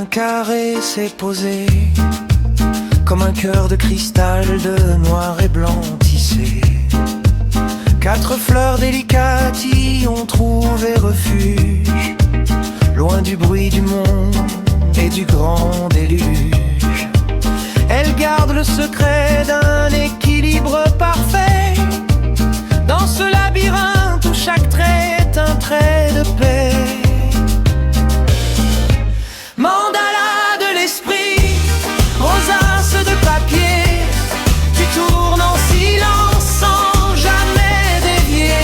Un carré s'est posé comme un cœur de cristal de noir et blanc tissé. 4 fleurs délicates y ont trouvé refuge, loin du bruit du monde et du grand déluge. Elles gardent le secret d'un équilibre parfait, dans ce labyrinthe où chaque trait est un trait de paix. Mandala de l'esprit, rosace de papier, tu tournes en silence sans jamais dévier.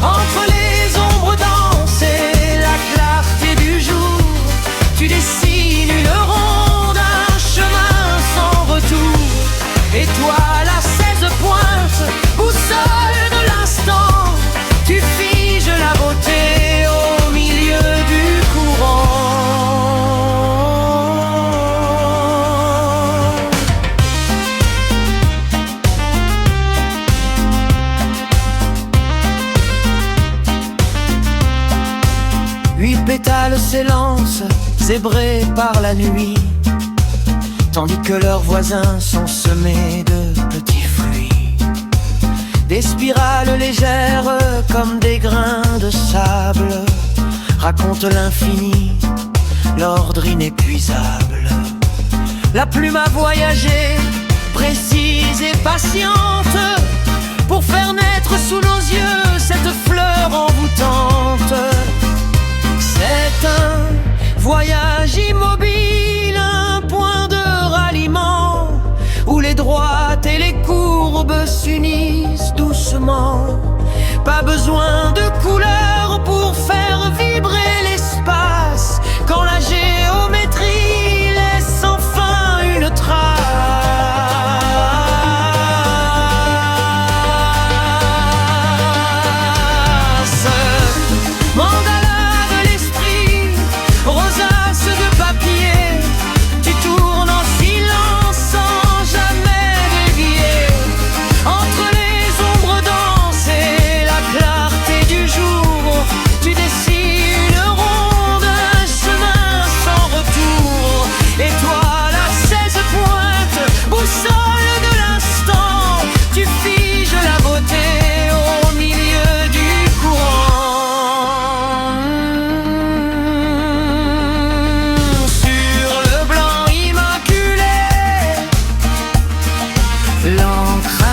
Entre les ombres denses et la clarté du jour, tu dessines une ronde, un chemin sans retour. Étoile à 16 pointes, boussole de l'instant, tu figes la beauté au milieu du courant. 8 pétales s'élancent, zébrés par la nuit, tandis que leurs voisins sont semés de petits fruits. Des spirales légères comme des grains de sable racontent l'infini, l'ordre inépuisable. La plume a voyagé, précise et patiente, pour faire naître sous nos yeux cette fleur envoûtante. C'est un voyage immobile, un point de ralliement, où les droites et les courbes s'unissent doucement. Pas besoin de couleurs pour faire vibrer l'espace, quand la géométrie laisse enfin une trace. Mandala de l'esprit, rosace de papier, tu tournes en silence sans jamais dévier. Entre les ombres denses et la clarté du jour, tu dessines une ronde, un chemin sans retour. Étoile à 16 pointes, boussole de l'instant, tu figes la beauté au milieu du courant. Sur le blanc immaculé, l'encre